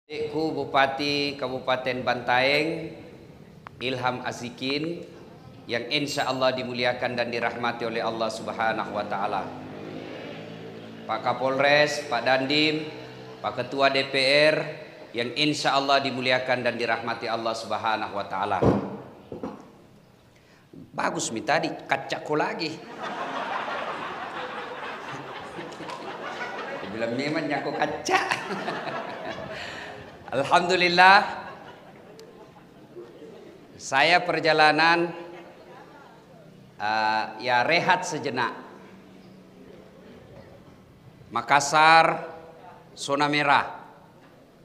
Adikku Bupati Kabupaten Bantaeng, Ilham Azikin, yang insya Allah dimuliakan dan dirahmati oleh Allah Subhanahu wa Ta'ala. Pak Kapolres, Pak Dandim, Pak Ketua DPR, yang insya Allah dimuliakan dan dirahmati Allah Subhanahu wa Ta'ala. Bagus mi tadi, kacakku lagi. Bilang memang aku kaca. Alhamdulillah, saya perjalanan ya rehat sejenak. Makassar, zona merah.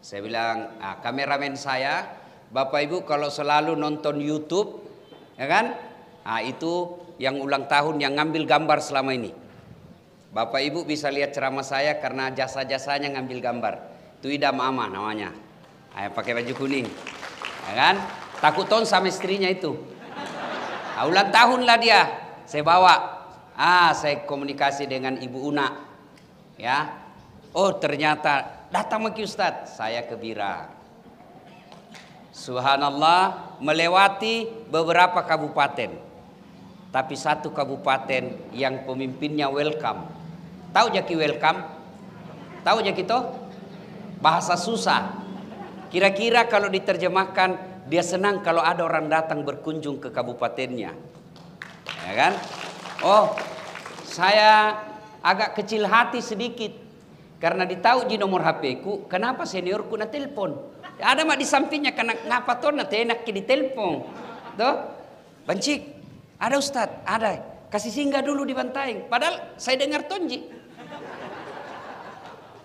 Saya bilang, kameramen saya, Bapak Ibu kalau selalu nonton YouTube, ya kan? Itu yang ulang tahun yang ngambil gambar selama ini. Bapak Ibu bisa lihat ceramah saya karena jasa-jasanya ngambil gambar. Itu Idam Ama namanya. Pakai baju kuning, ya kan? Takut ton sama istrinya itu. Ulang tahun lah dia. Saya bawa. Saya komunikasi dengan Ibu Una. Ya. Oh ternyata datang ke Ustadz. Saya ke Bira. Subhanallah, melewati beberapa kabupaten. Tapi satu kabupaten yang pemimpinnya welcome. Tahu jaki welcome? Tahu jaki itu? Bahasa susah. Kira-kira kalau diterjemahkan, dia senang kalau ada orang datang berkunjung ke kabupatennya. Ya kan? Oh, saya agak kecil hati sedikit. Karena ditahu di nomor HP ku, kenapa seniorku na telepon? Ya, ada mak di sampingnya, karena ngapa tuh na enak di telepon. Tuh, Bancik, ada Ustadz, ada. Kasih singgah dulu di Bantaeng. Padahal saya dengar tonji.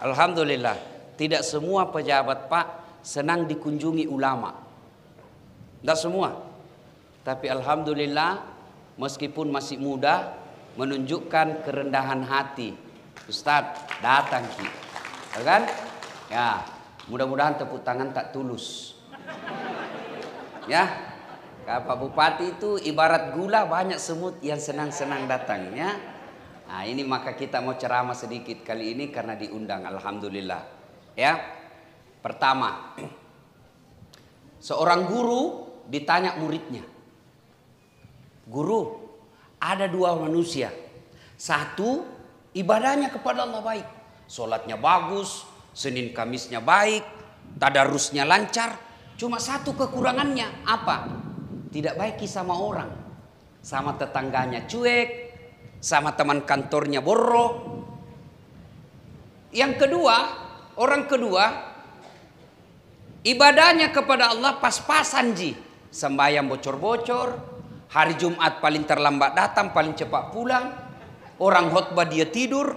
Alhamdulillah, tidak semua pejabat Pak senang dikunjungi ulama. Tidak semua. Tapi alhamdulillah, meskipun masih muda, menunjukkan kerendahan hati. Ustadz, datang Ki. Ya kan? Ya, mudah-mudahan tepuk tangan tak tulus. Ya, Pak Bupati itu ibarat gula, banyak semut yang senang-senang datang. Ya. Ini maka kita mau ceramah sedikit kali ini karena diundang. Alhamdulillah. Ya. Pertama, seorang guru ditanya muridnya, "Guru, ada dua manusia. Satu, ibadahnya kepada Allah baik. Sholatnya bagus, Senin Kamisnya baik, tadarusnya lancar. Cuma satu kekurangannya, apa? Tidak baik sama orang. Sama tetangganya cuek, sama teman kantornya borok. Yang kedua, orang kedua, ibadahnya kepada Allah pas-pasan ji. Sembahyang bocor-bocor. Hari Jumat paling terlambat datang, paling cepat pulang. Orang khotbah dia tidur.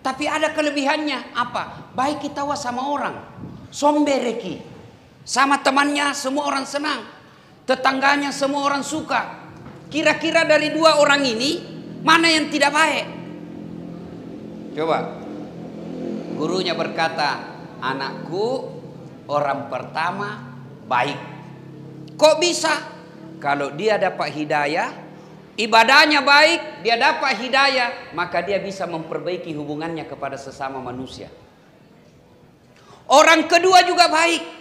Tapi ada kelebihannya. Apa? Baik kita sama orang. Sombereki. Sama temannya semua orang senang. Tetangganya semua orang suka. Kira-kira dari dua orang ini, mana yang tidak baik? Coba. Gurunya berkata, "Anakku, orang pertama baik." Kok bisa? Kalau dia dapat hidayah, ibadahnya baik, dia dapat hidayah, maka dia bisa memperbaiki hubungannya kepada sesama manusia. Orang kedua juga baik.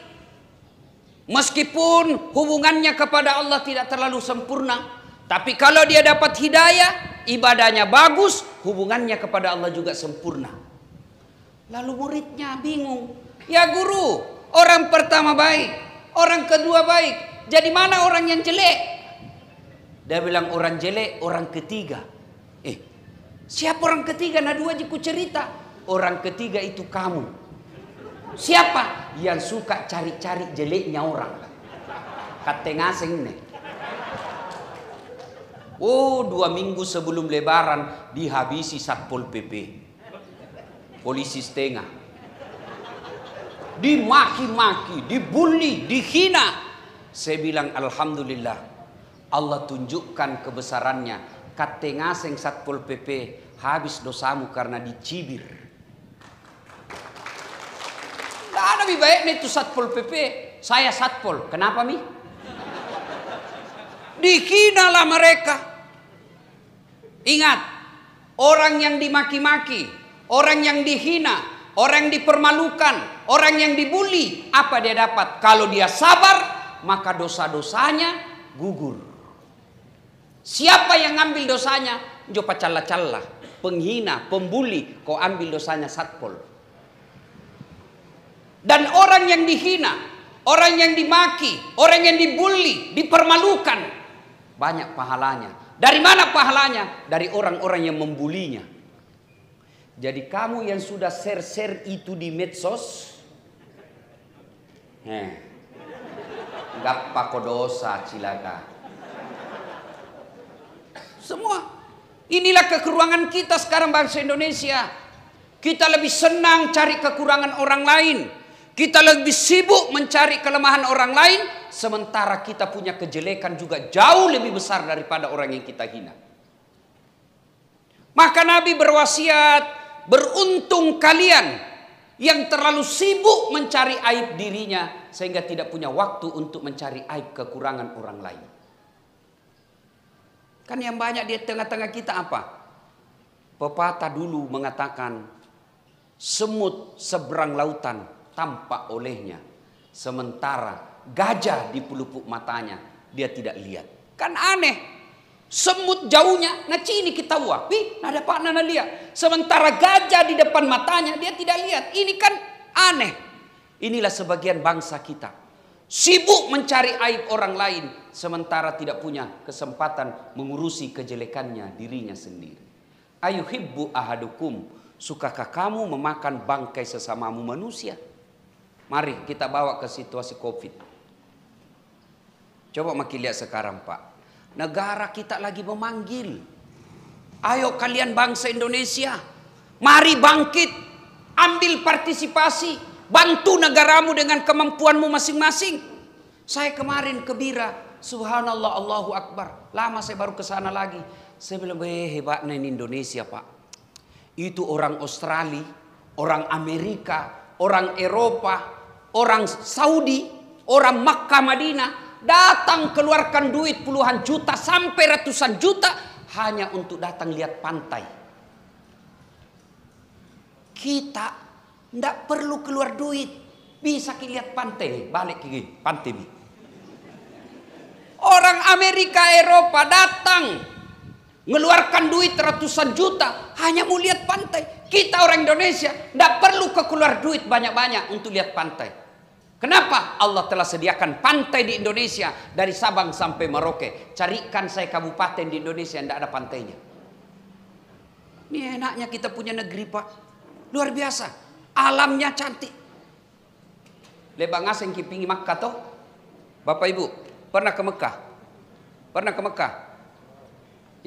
Meskipun hubungannya kepada Allah tidak terlalu sempurna, tapi kalau dia dapat hidayah, ibadahnya bagus, hubungannya kepada Allah juga sempurna. Lalu muridnya bingung. "Ya guru, orang pertama baik, orang kedua baik. Jadi mana orang yang jelek?" Dia bilang, "Orang jelek, orang ketiga." Siapa orang ketiga? Nah dua jiku cerita. Orang ketiga itu kamu. Siapa? Yang suka cari-cari jeleknya orang. Kate ngaseng nih. 2 minggu sebelum lebaran dihabisi Satpol PP. Polisi setengah. Dimaki-maki, dibully, dihina. Saya bilang alhamdulillah, Allah tunjukkan kebesarannya. Kate ngaseng Satpol PP, habis dosamu karena dicibir. Tidak ada lebih baik itu Satpol PP. Saya Satpol, kenapa mi? Dihinalah mereka. Ingat, orang yang dimaki-maki, orang yang dihina, orang yang dipermalukan, orang yang dibully, apa dia dapat? Kalau dia sabar, maka dosa-dosanya gugur. Siapa yang ambil dosanya? Jo pacalla-calla, penghina, pembuli, kau ambil dosanya satpol. Dan orang yang dihina, orang yang dimaki, orang yang dibully, dipermalukan, banyak pahalanya. Dari mana pahalanya? Dari orang-orang yang membulinya. Jadi kamu yang sudah share-share itu di medsos, gak pako dosa cilaka. Semua. Inilah kekurangan kita sekarang bangsa Indonesia. Kita lebih senang cari kekurangan orang lain. Kita lebih sibuk mencari kelemahan orang lain. Sementara kita punya kejelekan juga jauh lebih besar daripada orang yang kita hina. Maka Nabi berwasiat, beruntung kalian yang terlalu sibuk mencari aib dirinya sehingga tidak punya waktu untuk mencari aib kekurangan orang lain. Kan yang banyak di tengah-tengah kita apa? Pepatah dulu mengatakan, semut seberang lautan tampak olehnya, sementara gajah di pelupuk matanya dia tidak lihat. Kan aneh. Semut jauhnya, nah cini kita wah, ada pak nana lihat. Sementara gajah di depan matanya dia tidak lihat. Ini kan aneh. Inilah sebagian bangsa kita, sibuk mencari aib orang lain, sementara tidak punya kesempatan mengurusi kejelekannya dirinya sendiri. Ayuhibbu ahadukum, sukakah kamu memakan bangkai sesamamu manusia? Mari kita bawa ke situasi COVID. Coba makin lihat sekarang pak. Negara kita lagi memanggil. Ayo kalian bangsa Indonesia, mari bangkit, ambil partisipasi, bantu negaramu dengan kemampuanmu masing-masing. Saya kemarin ke Bira, subhanallah, Allahu Akbar. Lama saya baru ke sana lagi. Saya bilang, hebatnya ini Indonesia pak. Itu orang Australia, orang Amerika, orang Eropa, orang Saudi, orang Makkah, Madinah, datang keluarkan duit puluhan juta sampai ratusan juta hanya untuk datang lihat pantai. Kita tidak perlu keluar duit, bisa lihat pantai nih, balik ke pantai nih. Orang Amerika, Eropa datang mengeluarkan duit ratusan juta hanya mau lihat pantai. Kita orang Indonesia tidak perlu keluar duit banyak-banyak untuk lihat pantai. Kenapa? Allah telah sediakan pantai di Indonesia dari Sabang sampai Merauke. Carikan saya kabupaten di Indonesia yang tidak ada pantainya. Ini enaknya kita punya negeri pak. Luar biasa. Alamnya cantik. Lebang asing kipingi Makkah toh. Bapak Ibu pernah ke Mekah? Pernah ke Mekah?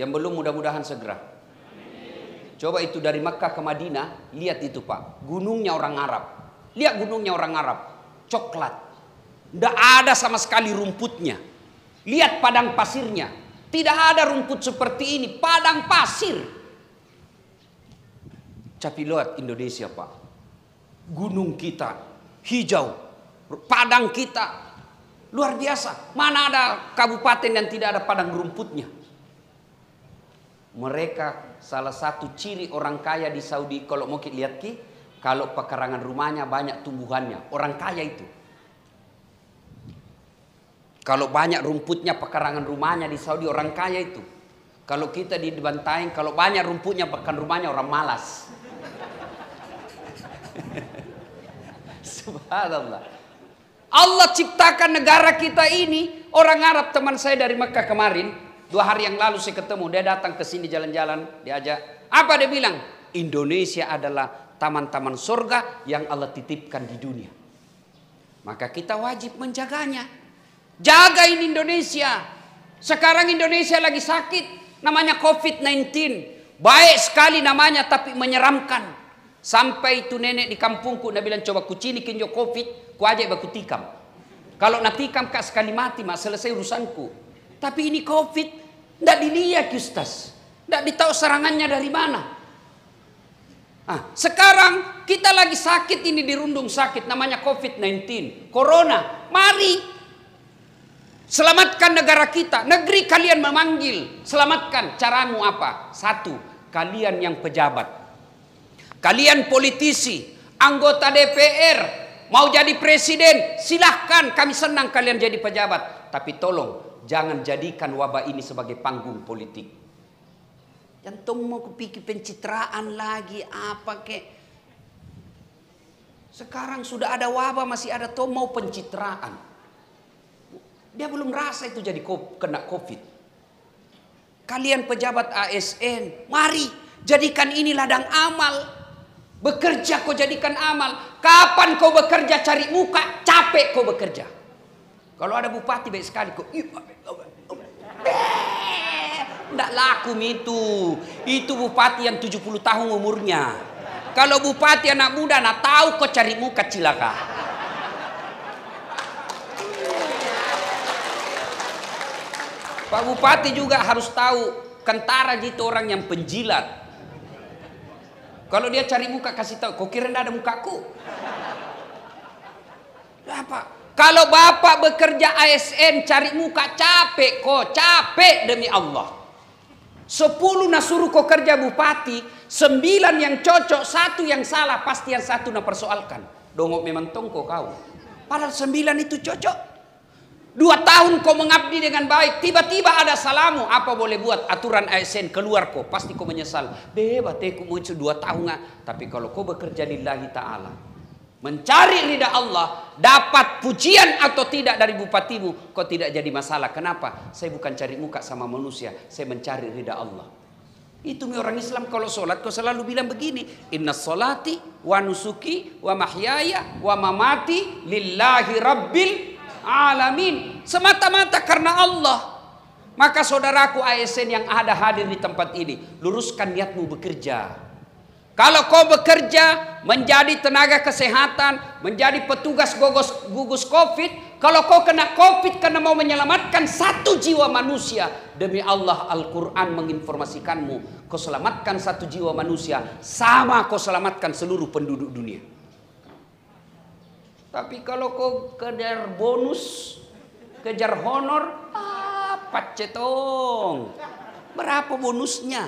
Yang belum mudah-mudahan segera. Coba itu dari Mekah ke Madinah. Lihat itu pak. Gunungnya orang Arab. Lihat gunungnya orang Arab. Coklat. Tidak ada sama sekali rumputnya. Lihat padang pasirnya. Tidak ada rumput seperti ini. Padang pasir. Tapi lihat Indonesia pak. Gunung kita hijau. Padang kita luar biasa. Mana ada kabupaten yang tidak ada padang rumputnya. Mereka salah satu ciri orang kaya di Saudi. Kalau mau kita lihat kalau pekarangan rumahnya banyak tumbuhannya. Orang kaya itu. Kalau banyak rumputnya pekarangan rumahnya di Saudi orang kaya itu. Kalau kita di Bantaeng, kalau banyak rumputnya pekarangan rumahnya orang malas. Subhanallah. Allah ciptakan negara kita ini. Orang Arab teman saya dari Mekah kemarin. 2 hari yang lalu saya ketemu. Dia datang ke sini jalan-jalan. Diajak. Apa dia bilang? Indonesia adalah taman-taman surga yang Allah titipkan di dunia. Maka kita wajib menjaganya. Jaga ini Indonesia. Sekarang Indonesia lagi sakit. Namanya COVID-19. Baik sekali namanya tapi menyeramkan. Sampai itu nenek di kampungku. Dia bilang coba kucini kinjo COVID. Ku ajak baku tikam. Kalau nak tikam kak sekali mati mak selesai urusanku. Tapi ini COVID. Tidak dilihat Ustaz. Tidak ditahu serangannya dari mana. Sekarang kita lagi sakit ini dirundung sakit namanya COVID-19, Corona. Mari selamatkan negara kita. Negeri kalian memanggil, selamatkan. Caramu apa? 1, kalian yang pejabat, kalian politisi, Anggota DPR mau jadi presiden, silahkan, kami senang kalian jadi pejabat. Tapi tolong jangan jadikan wabah ini sebagai panggung politik. Jantung mau kepikir pencitraan lagi apa kek. Sekarang sudah ada wabah masih ada toh mau pencitraan. Dia belum rasa itu jadi kena COVID. Kalian pejabat ASN, mari jadikan ini ladang amal. Bekerja kau jadikan amal. Kapan kau bekerja cari muka, capek kau bekerja. Kalau ada bupati baik sekali kau. Tidak laku itu. Itu bupati yang 70 tahun umurnya. Kalau bupati anak muda, nak tahu kau cari muka cilaka. Pak Bupati juga harus tahu kentara itu orang yang penjilat. Kalau dia cari muka kasih tahu, kau kira tidak ada mukaku? Apa? Kalau bapak bekerja ASN cari muka capek kok, capek demi Allah. 10 nasuruh kau kerja bupati, 9 yang cocok, 1 yang salah, pasti yang 1 nak persoalkan. Dongok memang tongko kau. Padahal 9 itu cocok. 2 tahun kau mengabdi dengan baik, tiba-tiba ada salamu, apa boleh buat? Aturan ASN keluar kau, pasti kau menyesal. Bebas, aku mau 2 tahun. Tapi kalau kau bekerja lillahi ta'ala, mencari ridha Allah, dapat pujian atau tidak dari bupatimu, kau tidak jadi masalah. Kenapa? Saya bukan cari muka sama manusia, saya mencari ridha Allah. Itu orang Islam kalau sholat kau selalu bilang begini, inna sholati wa nusuki wa mahyaya wa mamati lillahi rabbil alamin. Semata-mata karena Allah. Maka saudaraku ASN yang ada hadir di tempat ini, luruskan niatmu bekerja. Kalau kau bekerja menjadi tenaga kesehatan, menjadi petugas gugus COVID, kalau kau kena COVID karena mau menyelamatkan 1 jiwa manusia, demi Allah Al-Quran menginformasikanmu, kau selamatkan 1 jiwa manusia, sama kau selamatkan seluruh penduduk dunia. Tapi kalau kau kejar bonus, kejar honor, apa cetong? Berapa bonusnya?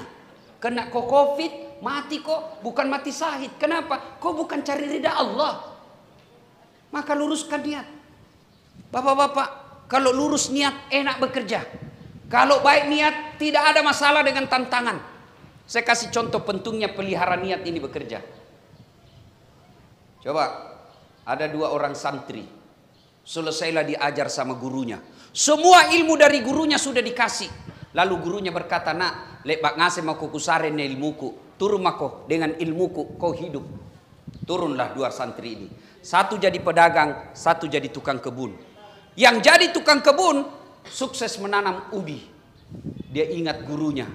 Kena kau COVID, mati kok, bukan mati syahid. Kenapa? Kau bukan cari ridha Allah. Maka luruskan niat. Bapak-bapak, kalau lurus niat enak bekerja. Kalau baik niat tidak ada masalah dengan tantangan. Saya kasih contoh pentingnya pelihara niat ini bekerja. Coba, ada 2 orang santri. Selesailah diajar sama gurunya. Semua ilmu dari gurunya sudah dikasih. Lalu gurunya berkata, nak, lebak ngasih mau kukusaren ilmuku. Turun mako dengan ilmuku kau hidup. Turunlah 2 santri ini. 1 jadi pedagang, 1 jadi tukang kebun. Yang jadi tukang kebun sukses menanam ubi. Dia ingat gurunya.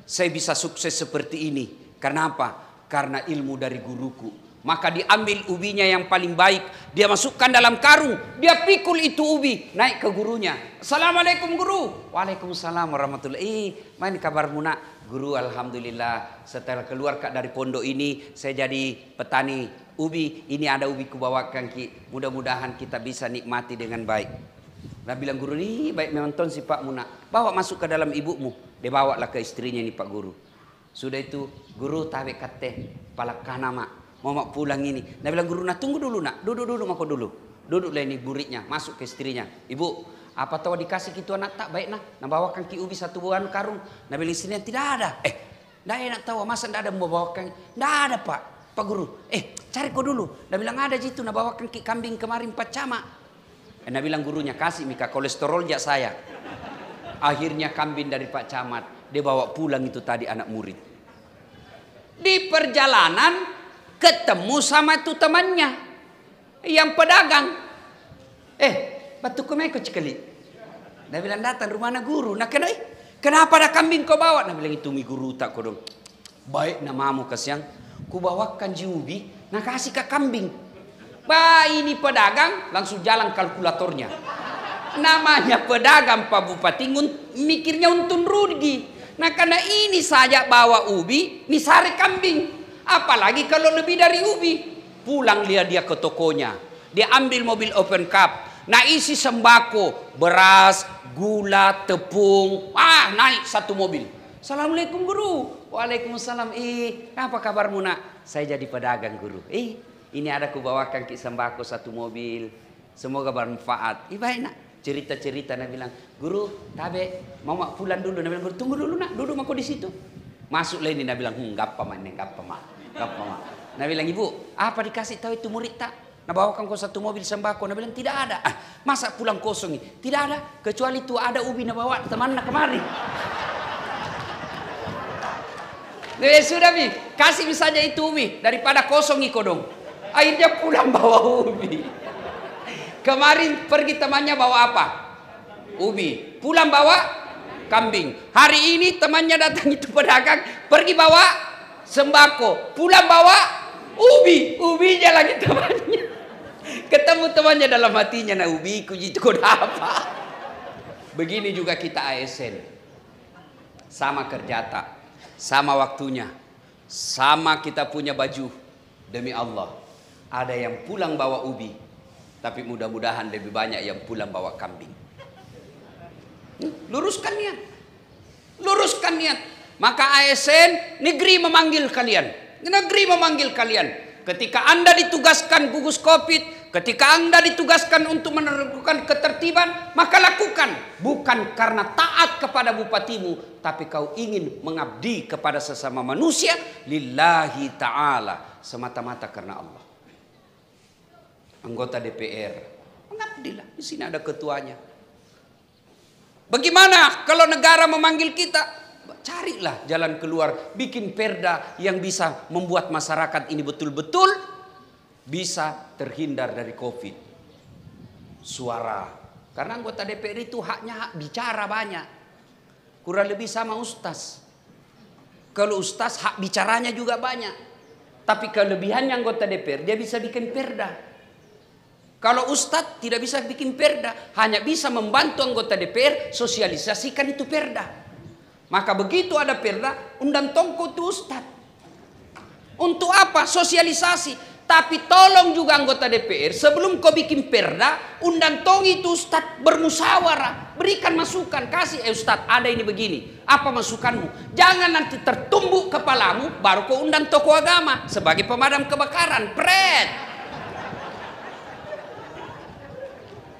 Saya bisa sukses seperti ini. Karena apa? Karena ilmu dari guruku. Maka diambil ubinya yang paling baik, dia masukkan dalam karung, dia pikul itu ubi, naik ke gurunya. Assalamualaikum guru. Waalaikumsalam warahmatullahi. Mana kabarmu nak? Guru, alhamdulillah setelah keluar dari pondok ini saya jadi petani ubi. Ini ada ubi kubawakan ki. Mudah-mudahan kita bisa nikmati dengan baik. Nah bilang guru ini baik memang ton si Pak Muna. Bawa masuk ke dalam ibumu. Dia bawalah ke istrinya nih Pak Guru. Sudah itu guru tawe kate palakana mak. Mau mak pulang ini. Nah bilang guru, nah tunggu dulu nak. Duduk dulu mako dulu. Duduklah ini buritnya. Masuk ke istrinya. Ibu, apa tahu dikasih gitu anak tak baik nah. Nah bawakan ki ubi 1 buah karung. Nah bilang istrinya tidak ada. Tidak enak tahu. Masa tidak ada mau bawakan. Tidak ada Pak Guru. Cari kau dulu. Nah bilang ada jitu. Nah bawakan ki kambing kemarin 4 camak. Nah bilang gurunya kasih mika kolesterol jak saya. Akhirnya kambing dari Pak Camat. Dia bawa pulang itu tadi anak murid. Di perjalanan ketemu sama itu temannya yang pedagang. Batu kumeko cikali. Dia bilang datang rumah na guru. Nah kenapa ada kambing kau bawa? Nah bilang itu mi guru tak kau dong. Baik namamu kasihan. Ku bawakan jiubi. Nah kasih ke kambing. Ini pedagang langsung jalan kalkulatornya. Namanya pedagang Pak Bupati mikirnya untung rugi. Nah karena ini saja bawa ubi, ini sari kambing. Apalagi kalau lebih dari ubi. Pulang dia ke tokonya. Dia ambil mobil open cup. Nah isi sembako. Beras, gula, tepung. Naik 1 mobil. Assalamualaikum guru. Waalaikumsalam. Apa kabarmu nak? Saya jadi pedagang guru. Ini ada kubawakan ki sembako 1 mobil. Semoga bermanfaat. Ibaik nak. Cerita-cerita nak bilang, guru, tabe mau mak pulang dulu. Nak bilang, guru tunggu dulu nak, duduk mako di situ. Masuklah ini, nak bilang, gappa mak, gappa mak. Nak bilang, ibu, apa dikasih tahu itu murid tak? Nak bawakan kau 1 mobil sembako. Nak bilang, tidak ada. Masa pulang kosong ini? Tidak ada, kecuali itu ada ubi nak bawa teman nak kemari. Sudah mi, kasih saja itu ubi daripada kosong iko dong. Akhirnya pulang bawa ubi. Kemarin pergi temannya bawa apa? Ubi. Pulang bawa kambing. Hari ini temannya datang itu pedagang, pergi bawa sembako. Pulang bawa ubi. Ubinya lagi temannya. Ketemu temannya dalam hatinya, nah ubi kuji itu apa? Begini juga kita ASN. Sama kerja tak, sama waktunya, sama kita punya baju. Demi Allah, ada yang pulang bawa ubi, tapi mudah-mudahan lebih banyak yang pulang bawa kambing. Luruskan niat. Luruskan niat. Maka ASN negeri memanggil kalian. Negeri memanggil kalian. Ketika Anda ditugaskan gugus Covid, ketika Anda ditugaskan untuk menerapkan ketertiban, maka lakukan. Bukan karena taat kepada bupatimu, tapi kau ingin mengabdi kepada sesama manusia lillahi ta'ala, semata-mata karena Allah. Anggota DPR, mengabdilah. Di sini ada ketuanya. Bagaimana kalau negara memanggil kita? Carilah jalan keluar, bikin perda yang bisa membuat masyarakat ini betul-betul bisa terhindar dari Covid. Suara, karena anggota DPR itu haknya hak bicara banyak. Kurang lebih sama ustaz. Kalau ustaz hak bicaranya juga banyak. Tapi kelebihannya anggota DPR, dia bisa bikin perda. Kalau ustaz tidak bisa bikin perda, hanya bisa membantu anggota DPR sosialisasikan itu perda. Maka begitu ada perda, undang tongko itu ustaz. Untuk apa? Sosialisasi. Tapi tolong juga anggota DPR, sebelum kau bikin perda, undang tong itu ustaz bermusyawarah. Berikan masukan, kasih, ustaz ada ini begini. Apa masukanmu? Jangan nanti tertumbuk kepalamu, baru kau undang tokoh agama sebagai pemadam kebakaran. Pret.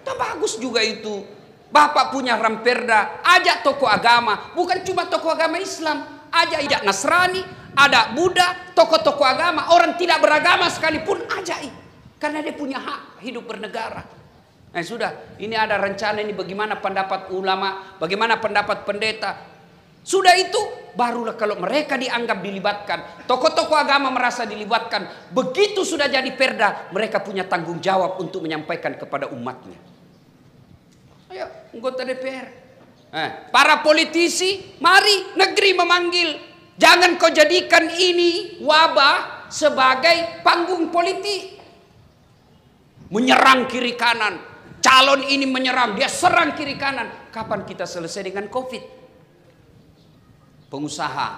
Tak bagus juga itu. Bapak punya ramperda, ajak tokoh agama, bukan cuma tokoh agama Islam, ajak Nasrani, ada Buddha, tokoh-tokoh agama, orang tidak beragama sekalipun ajak, karena dia punya hak hidup bernegara. Nah sudah, ini ada rencana ini bagaimana pendapat ulama, bagaimana pendapat pendeta. Sudah itu barulah kalau mereka dianggap dilibatkan, tokoh-tokoh agama merasa dilibatkan, begitu sudah jadi perda, mereka punya tanggung jawab untuk menyampaikan kepada umatnya. Ayo, anggota DPR. Para politisi, mari negeri memanggil. Jangan kau jadikan ini wabah sebagai panggung politik. Menyerang kiri kanan. Calon ini menyerang, dia serang kiri kanan. Kapan kita selesai dengan Covid? Pengusaha,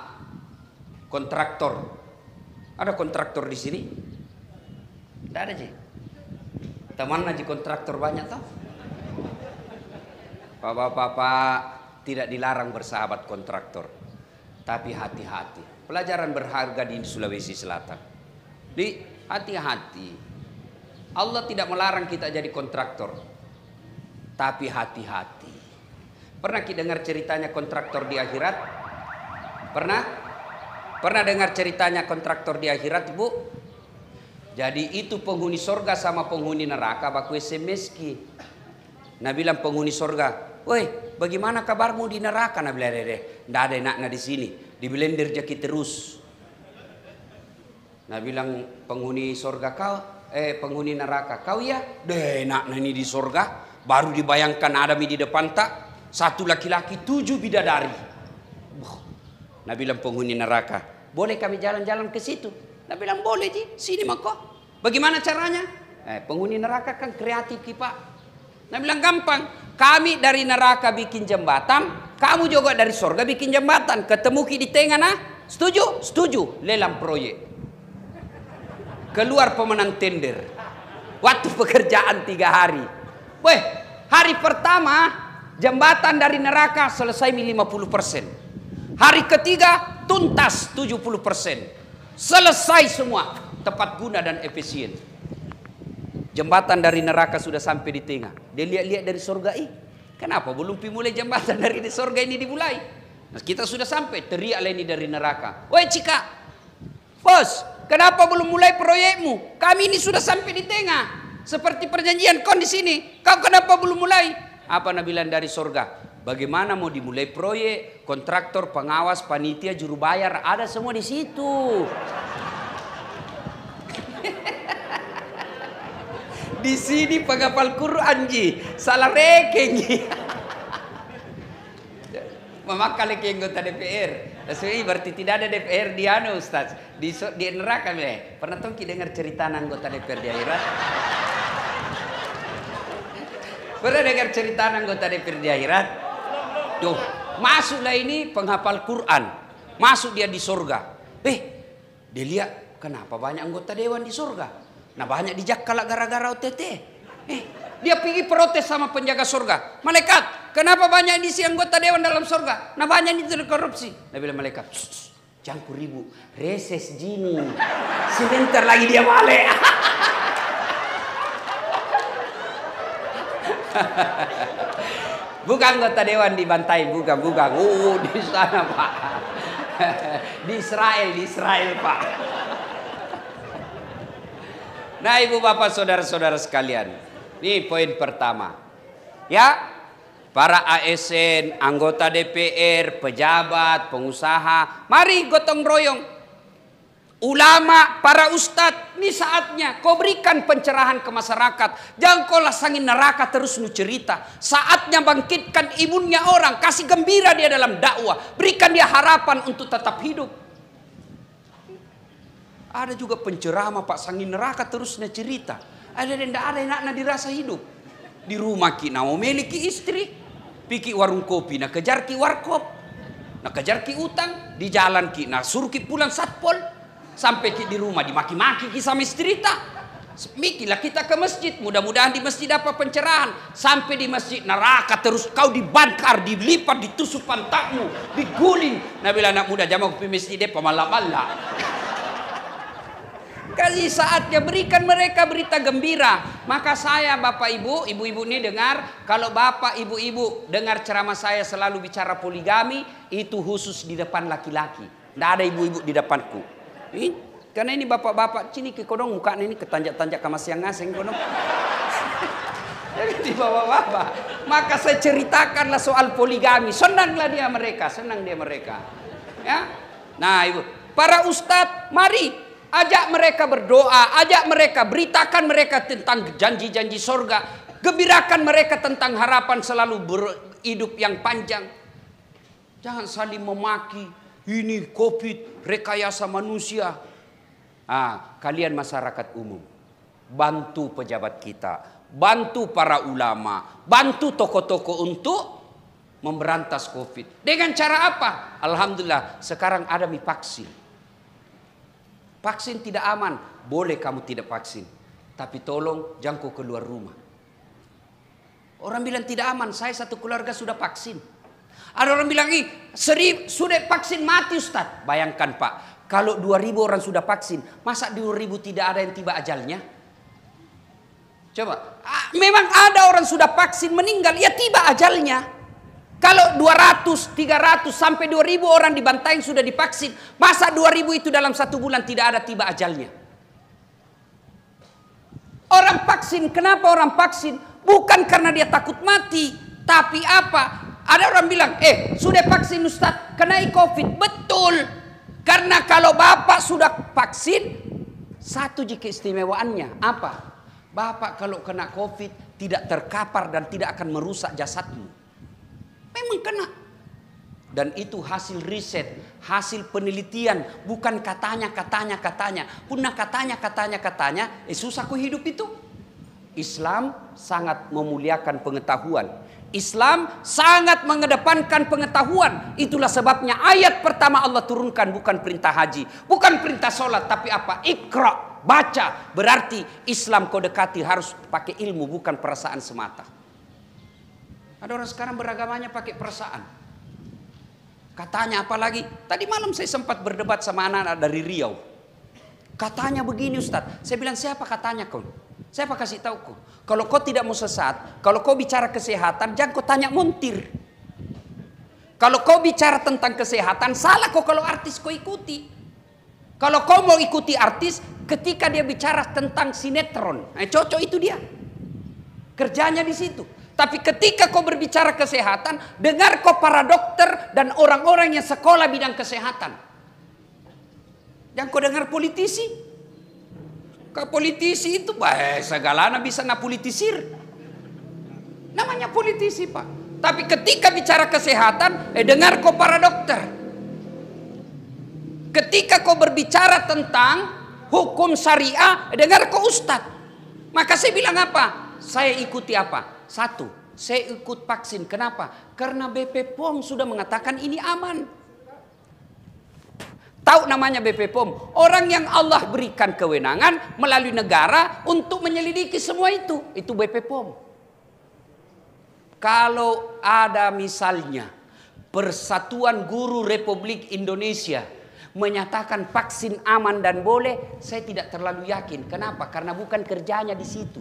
kontraktor. Ada kontraktor di sini? Tidak ada, Ji. Teman aja kontraktor banyak tau. Bapak-bapak tidak dilarang bersahabat kontraktor. Tapi hati-hati. Pelajaran berharga di Sulawesi Selatan. Di hati-hati. Allah tidak melarang kita jadi kontraktor. Tapi hati-hati. Pernah kita dengar ceritanya kontraktor di akhirat? Pernah? Pernah dengar ceritanya kontraktor di akhirat, Bu? Jadi itu penghuni sorga sama penghuni neraka baku SMS ki. Nah bilang penghuni sorga, woi, bagaimana kabarmu di neraka? Nah bilang, ndak ada enaknya di sini, di blender jaki terus. Nah bilang penghuni sorga penghuni neraka, kau ya? Deh enaknya ini di sorga, baru dibayangkan ada di depan tak, 1 laki-laki 7 bidadari. Nah bilang penghuni neraka, boleh kami jalan-jalan ke situ? Nah bilang boleh Ji, sini mako. Bagaimana caranya? Penghuni neraka kan kreatif ki Pak. Nah bilang gampang, kami dari neraka bikin jembatan, kamu juga dari sorga bikin jembatan, ketemu ki di tengah nah, setuju? Setuju, lelang proyek. Keluar pemenang tender, waktu pekerjaan 3 hari. Weh, hari pertama jembatan dari neraka selesai 50%. Hari ketiga tuntas 70%. Selesai semua. tepat guna dan efisien. Jembatan dari neraka sudah sampai di tengah. Dia lihat-lihat dari surga, kenapa belum dimulai jembatan dari surga ini dimulai? Nah, kita sudah sampai, teriaklah ini dari neraka. Woi Cika, bos, kenapa belum mulai proyekmu? Kami ini sudah sampai di tengah. Seperti perjanjian kon di sini. Kau kenapa belum mulai? Apa Nabi bilang dari surga? Bagaimana mau dimulai proyek? Kontraktor, pengawas, panitia, juru bayar, ada semua di situ. Di sini penghafal Quran ji, salah rekeng ji. Memakai lagi anggota DPR. Sebenarnya berarti tidak ada DPR di anu Ustaz. Di neraka me. Pernah tuh kita dengar cerita anggota DPR di akhirat? Pernah dengar cerita anggota DPR di akhirat? Tuh, masuklah ini penghafal Quran. Masuk dia di surga. Dia lihat kenapa banyak anggota dewan di surga. Nah banyak dijakkalak gara-gara OTT. Dia pergi protes sama penjaga surga. Malaikat, kenapa banyak diisi anggota dewan dalam surga? Nah banyak itu korupsi. Nah bilang malaikat, jangan ribu, reses jini. Sebentar lagi dia balik. Bukan anggota dewan dibantai, bukan. Di sana Pak. Di Israel Pak. Nah ibu bapak saudara-saudara sekalian, ini poin pertama. Ya, para ASN, anggota DPR, pejabat, pengusaha, mari gotong royong. Ulama, para ustadz, ini saatnya kau berikan pencerahan ke masyarakat. Jangan kau lasangin neraka terus nu cerita. Saatnya bangkitkan imunnya orang, kasih gembira dia dalam dakwah. Berikan dia harapan untuk tetap hidup. Ada juga penceramah Pak sangin neraka terus na cerita. Ada yang tidak ada enaknya dirasa hidup. Di rumah ki mau memiliki istri, piki warung kopi, nak kejar ki warkop, nak kejar ki utang, di jalan ki nak suruh ki pulang satpol, sampai ki di rumah dimaki-maki ki sama istri ta. Mikilah kita ke masjid, mudah-mudahan di masjid dapat pencerahan. Sampai di masjid neraka terus kau dibakar, dilipat, ditusuk pantatmu, diguling. Nabi anak muda jamak ke masjid dia pemalah-malah. Kasih saatnya berikan mereka berita gembira. Maka saya bapak ibu ini dengar. Kalau bapak ibu dengar ceramah saya selalu bicara poligami. Itu khusus di depan laki-laki. Tidak ada ibu-ibu di depanku. Karena ini bapak-bapak sini ke kodong mukanya ini ketanjak-tanjak kamas yang ngaseng kodong. Jadi di bapak-bapak. Maka saya ceritakanlah soal poligami. Senang dia mereka. Ya. Nah ibu, para ustadz mari. Ajak mereka berdoa, ajak mereka, beritakan mereka tentang janji-janji surga. Gembirakan mereka tentang harapan selalu berhidup yang panjang. Jangan saling memaki, ini COVID, rekayasa manusia. Kalian masyarakat umum, bantu pejabat kita, bantu para ulama, bantu tokoh-tokoh untuk memberantas COVID. Dengan cara apa? Alhamdulillah, sekarang ada vaksin. Vaksin tidak aman, boleh kamu tidak vaksin. Tapi tolong jangan kau keluar rumah. Orang bilang tidak aman, saya satu keluarga sudah vaksin. Ada orang bilang, sudah vaksin mati Ustaz. Bayangkan Pak, kalau 2.000 orang sudah vaksin, masa 2.000 tidak ada yang tiba ajalnya? Coba, memang ada orang sudah vaksin meninggal, ya tiba ajalnya. Kalau 200, 300 sampai 2.000 orang dibantai sudah divaksin, masa 2.000 itu dalam 1 bulan tidak ada tiba ajalnya? Orang vaksin, kenapa orang vaksin? Bukan karena dia takut mati, tapi apa? Ada orang bilang, sudah vaksin Ustaz, kena COVID. Betul, karena kalau bapak sudah vaksin, satu jika istimewaannya apa? Bapak kalau kena COVID tidak terkapar dan tidak akan merusak jasadmu. Memang kena. Dan itu hasil riset, hasil penelitian, bukan katanya. Punah katanya, susah ku hidup itu. Islam sangat memuliakan pengetahuan. Islam sangat mengedepankan pengetahuan. Itulah sebabnya ayat pertama Allah turunkan bukan perintah haji, bukan perintah sholat, tapi apa? Iqra, baca. Berarti Islam kau dekati harus pakai ilmu, bukan perasaan semata. Ada orang sekarang beragamanya pakai perasaan. Katanya apa lagi? Tadi malam saya sempat berdebat sama anak-anak dari Riau. Katanya begini Ustadz. Saya bilang, siapa katanya kau? Siapa kasih tahu kau? Kalau kau tidak mau sesat, kalau kau bicara kesehatan, jangan kau tanya montir. Kalau kau bicara tentang kesehatan, salah kau kalau artis kau ikuti. Kalau kau mau ikuti artis, ketika dia bicara tentang sinetron, cocok itu dia. Kerjanya di situ. Tapi ketika kau berbicara kesehatan, dengar kau para dokter dan orang-orang yang sekolah bidang kesehatan. Jangan kau dengar politisi. Kalau politisi itu segalanya bisa napolitisir. Namanya politisi Pak. Tapi ketika bicara kesehatan, dengar kau para dokter. Ketika kau berbicara tentang hukum syariah, dengar kau ustadz. Maka saya bilang apa? Saya ikuti apa? Satu, saya ikut vaksin. Kenapa? Karena BP POM sudah mengatakan ini aman. Tahu namanya BP POM? Orang yang Allah berikan kewenangan melalui negara untuk menyelidiki semua itu. Itu BP POM. Kalau ada misalnya Persatuan Guru Republik Indonesia menyatakan vaksin aman dan boleh, saya tidak terlalu yakin. Kenapa? Karena bukan kerjanya di situ.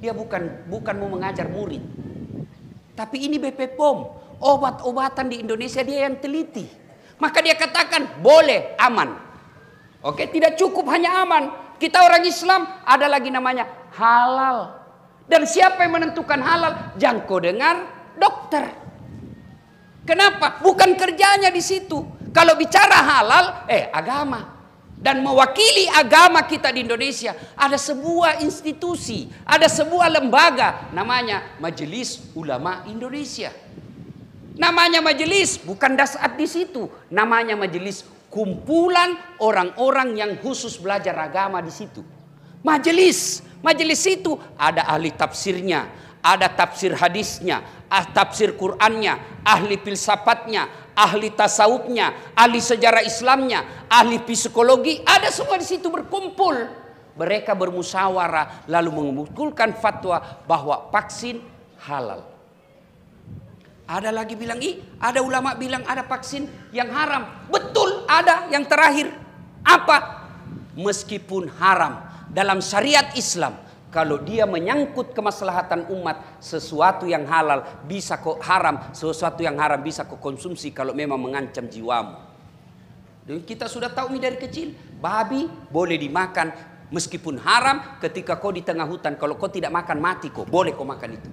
Dia bukan mau mengajar murid. Tapi ini BP POM. Obat-obatan di Indonesia dia yang teliti. Maka dia katakan boleh, aman. Oke, tidak cukup hanya aman. Kita orang Islam ada lagi namanya halal. Dan siapa yang menentukan halal? Jangan kau dengar dokter. Kenapa? Bukan kerjanya di situ. Kalau bicara halal, agama. Dan mewakili agama kita di Indonesia, ada sebuah institusi, ada sebuah lembaga namanya Majelis Ulama Indonesia. Namanya majelis, bukan dasat di situ. Namanya majelis, kumpulan orang-orang yang khusus belajar agama di situ. Majelis itu ada ahli tafsirnya, ada tafsir hadisnya, tafsir Qur'annya, ahli filsafatnya, ahli tasawufnya, ahli sejarah Islamnya, ahli psikologi, ada semua di situ berkumpul. Mereka bermusyawarah lalu mengumpulkan fatwa bahwa vaksin halal. Ada lagi bilang, ada ulama bilang ada vaksin yang haram. Betul, ada yang terakhir. Apa? Meskipun haram dalam syariat Islam, kalau dia menyangkut kemaslahatan umat, sesuatu yang halal bisa kok haram, sesuatu yang haram bisa kok konsumsi kalau memang mengancam jiwamu. Dan kita sudah tahu ini dari kecil. Babi boleh dimakan meskipun haram ketika kau di tengah hutan. Kalau kau tidak makan mati kok, boleh kau makan itu.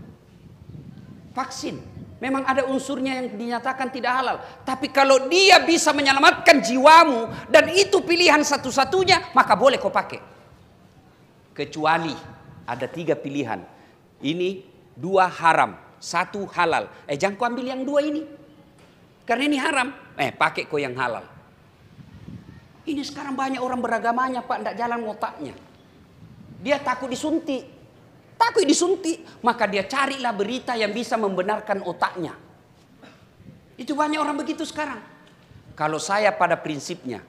Vaksin. Memang ada unsurnya yang dinyatakan tidak halal. Tapi kalau dia bisa menyelamatkan jiwamu dan itu pilihan satu-satunya, maka boleh kau pakai. Kecuali ada 3 pilihan. Ini 2 haram, 1 halal. Jangan kau ambil yang 2 ini. Karena ini haram. Pakai kau yang halal. Ini sekarang banyak orang beragamanya Pak, tidak jalan otaknya. Dia takut disuntik. Takut disuntik, maka dia carilah berita yang bisa membenarkan otaknya. Itu banyak orang begitu sekarang. Kalau saya pada prinsipnya,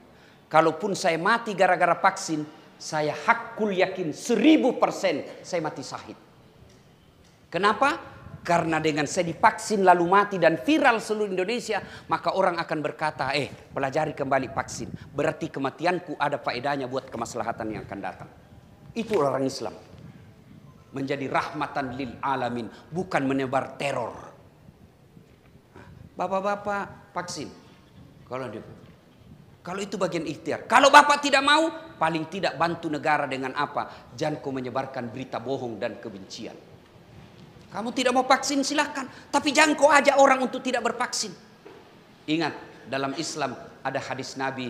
kalaupun saya mati gara-gara vaksin, saya hakul yakin 1000% saya mati syahid. Kenapa? Karena dengan saya divaksin lalu mati dan viral seluruh Indonesia, maka orang akan berkata, pelajari kembali vaksin. Berarti kematianku ada faedahnya buat kemaslahatan yang akan datang. Itu orang Islam. Menjadi rahmatan lil alamin, bukan menebar teror. Bapak-bapak vaksin. Kalau itu bagian ikhtiar. Kalau bapak tidak mau, paling tidak bantu negara dengan apa? Jangan kau menyebarkan berita bohong dan kebencian. Kamu tidak mau vaksin silahkan, tapi jangan kau ajak orang untuk tidak bervaksin. Ingat, dalam Islam ada hadis Nabi,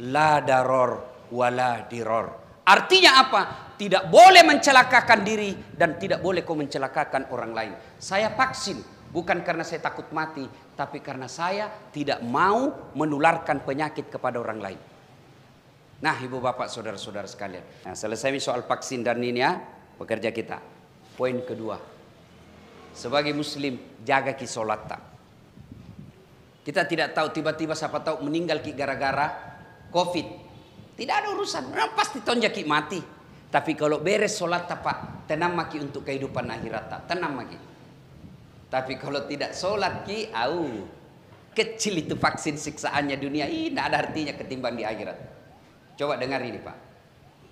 la daror wala diror. Artinya apa? Tidak boleh mencelakakan diri dan tidak boleh kau mencelakakan orang lain. Saya vaksin bukan karena saya takut mati, tapi karena saya tidak mau menularkan penyakit kepada orang lain. Nah, ibu bapak, saudara-saudara sekalian. Nah, selesai soal vaksin dan ini ya, pekerja kita. Poin kedua. Sebagai muslim, jaga ki solat tak. Kita tidak tahu, tiba-tiba siapa tahu meninggal ki gara-gara COVID. Tidak ada urusan, orang pasti tonjaki mati. Tapi kalau beres solat pak, tenang maki untuk kehidupan akhirat tak, tenang maki. Tapi kalau tidak solat ki, kecil itu vaksin siksaannya dunia, tidak ada artinya ketimbang di akhirat. Coba dengar ini pak.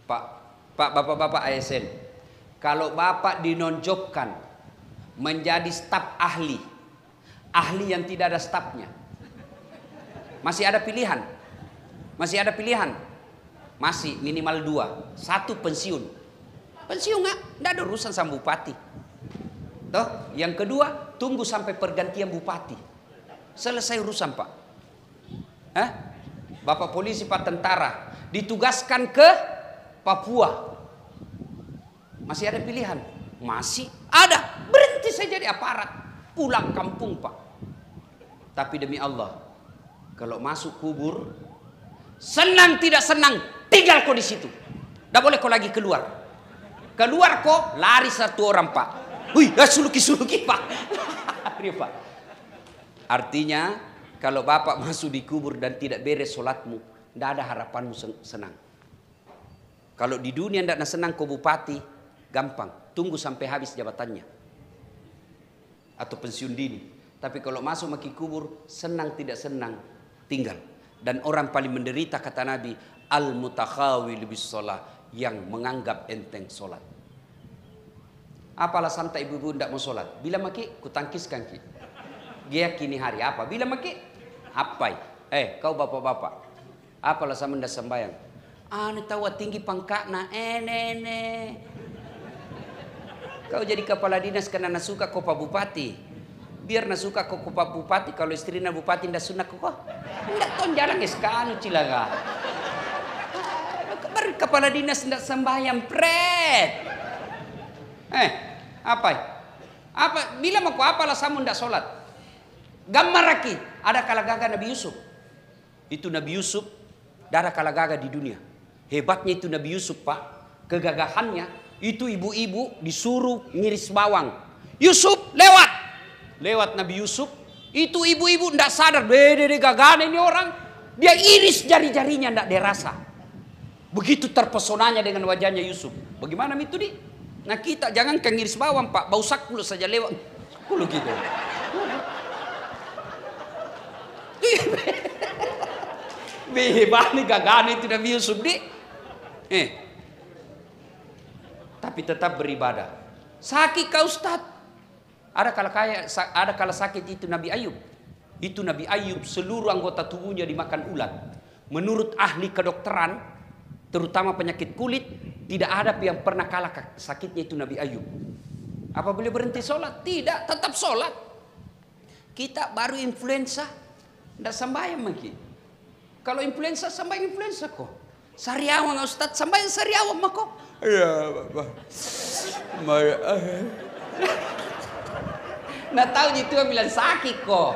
Pak, bapak-bapak ASN, kalau bapak dinonjokkan menjadi staf ahli yang tidak ada stafnya, masih ada pilihan, masih minimal 2, 1 pensiun nggak ada urusan sama bupati. Toh, yang kedua tunggu sampai pergantian bupati, selesai urusan Pak. Bapak polisi, Pak tentara ditugaskan ke Papua, masih ada pilihan, masih ada, berhenti saya jadi aparat, pulang kampung Pak. Tapi demi Allah, kalau masuk kubur, senang tidak senang, tinggal kau di situ, tidak boleh kau lagi keluar kok lari 1 orang Pak. Wih, suluki Pak. Pak. Artinya kalau bapak masuk di kubur dan tidak beres sholatmu, tidak ada harapanmu senang. Kalau di dunia tidak senang kau bupati, gampang, tunggu sampai habis jabatannya atau pensiun dini. Tapi kalau masuk maki kubur, senang tidak senang, tinggal. Dan orang paling menderita kata Nabi, al-mutakhawil bis shalah, yang menganggap enteng sholat. Apa alasan tak ibu-ibu tidak mau sholat? Bila maki, kutangkiskan ki. Dia kini hari apa? Bila maki, apa? Kau bapak-bapak, apa alasan tidak sembahyang? Ane tahu tinggi pangkatna, nene. Kau jadi kepala dinas karena nasuka kau Pak Bupati. Biar nasuka kau Pak Bupati, kalau istrinya Bupati tidak sunnah kau. Tidak tahu jarang eskanu cilaga. Baru kepala dinas tidak sembahyang pret. Apa? Bila mau apa alasanmu tidak sholat? Gambar lagi, ada kala gagah Nabi Yusuf. Itu Nabi Yusuf, ada kala gagah di dunia. Hebatnya itu Nabi Yusuf Pak, kegagahannya itu ibu-ibu disuruh ngiris bawang. Yusuf lewat Nabi Yusuf, itu ibu-ibu tidak sadar, beda gagahnya ini orang, dia iris jari-jarinya tidak dirasa. Begitu terpesonanya dengan wajahnya Yusuf. Bagaimana itu di? Nah kita jangan ngiris bawang Pak, bau sakul saja lewat, kulu gitu. Hebat nih gagahnya itu Nabi Yusuf di. Tapi tetap beribadah. Sakit kau Ustaz. Ada kala sakit itu Nabi Ayub. Itu Nabi Ayub seluruh anggota tubuhnya dimakan ulat. Menurut ahli kedokteran, terutama penyakit kulit, tidak ada yang pernah kalah sakitnya itu Nabi Ayub. Apa boleh berhenti sholat? Tidak, tetap sholat. Kita baru influenza, tidak sembahyang mungkin. Kalau influenza sembahyang influenza kok. Sariawan Ustaz, sembahyang sariawan mah kok. Ya Bapak. Nah tahu itu bilang sakit kok.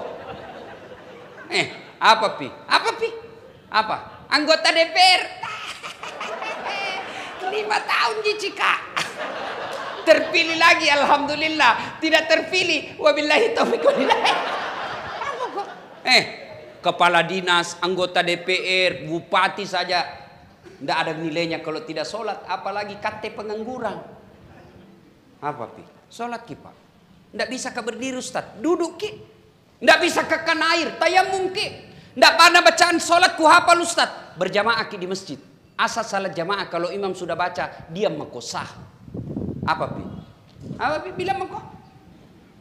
Apa pi? Apa? Anggota DPR. 5 tahun Cika. Terpilih lagi alhamdulillah. Tidak terpilih wabillahi taufiq walhidayah. Kepala dinas, anggota DPR, bupati saja tidak ada nilainya kalau tidak sholat, apalagi KT pengangguran. Apa pi? Sholat ki Pak. Tidak bisa ke berdiri Ustaz, duduk ki. Tidak bisa ke kan air, tayamum ki. Tidak pernah bacaan sholat ku hafal Ustaz. Berjamaah ki di masjid. Asal salat jamaah kalau imam sudah baca, diam makosah. Apa pi? Bilang mako?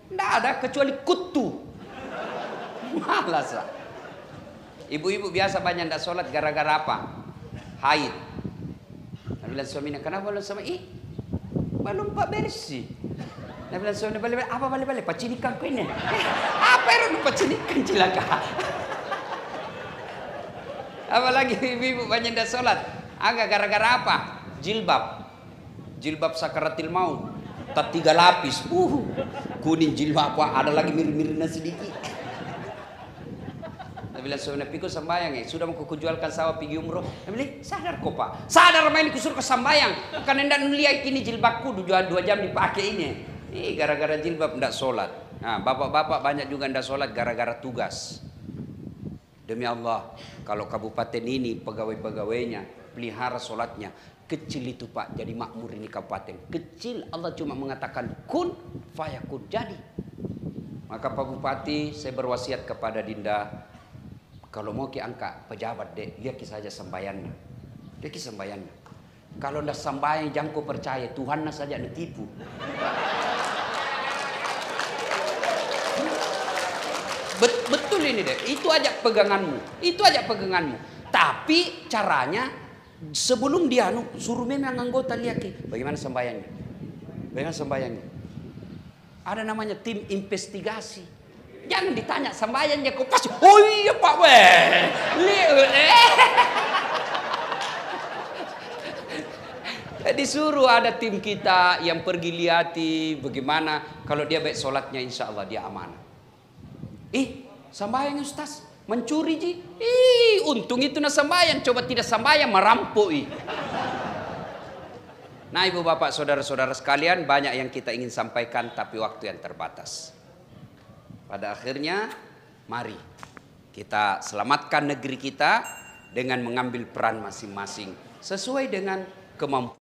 Tidak ada kecuali kutu. Malas. Ibu-ibu biasa banyak tidak sholat gara-gara apa? Haid. Nabi bilang suaminya, kenapa belum sama? Belum Pak bersih. Nabi bilang suaminya, balik-balik. Apa balik-balik? Pacinikan kau ini. Apa yang pacinikan cilaka? Apalagi ibu-ibu banyak tidak sholat. Agak gara-gara apa? Jilbab sakaratil maut. Tak 3 lapis. Kuning jilbab apa? Ada lagi mirip-miripnya sedikit. Nabi bilang suaminya, pikul sembayang sudah mau kujualkan sawah pergi umroh. Nabi bilang, sadar kok Pak. Sadar main kusuruh ke sembayang. Karena tidak melihat ini jilbabku 2 jam dipakai ini. Gara-gara jilbab tidak sholat. Nah, bapak-bapak banyak juga tidak sholat gara-gara tugas. Demi Allah, kalau kabupaten ini pegawai-pegawainya pelihara sholatnya, kecil itu Pak, jadi makmur ini kabupaten. Kecil, Allah cuma mengatakan kun fayakun, jadi. Maka Pak Bupati, saya berwasiat kepada Dinda, kalau mau ki angkat pejabat dek, lihat saja sembayannya. Lihat sembayannya. Kalau ndak sembahyang jangan kau percaya, Tuhan saja ditipu. Betul ini deh, itu aja peganganmu, itu aja peganganmu. Tapi caranya sebelum dia suruh memang anggota lihat bagaimana sembahyangnya, bagaimana sembahyangnya. Ada namanya tim investigasi. Jangan ditanya sembahyangnya kau pasti, oh iya Pak Disuruh ada tim kita yang pergi lihati bagaimana kalau dia baik sholatnya, insya Allah dia amanah. Sembahyang Ustaz, mencuri ji. Untung itu na sembahyang, coba tidak sembahyang merampok. Nah ibu bapak saudara-saudara sekalian, banyak yang kita ingin sampaikan tapi waktu yang terbatas. Pada akhirnya mari kita selamatkan negeri kita dengan mengambil peran masing-masing sesuai dengan kemampuan.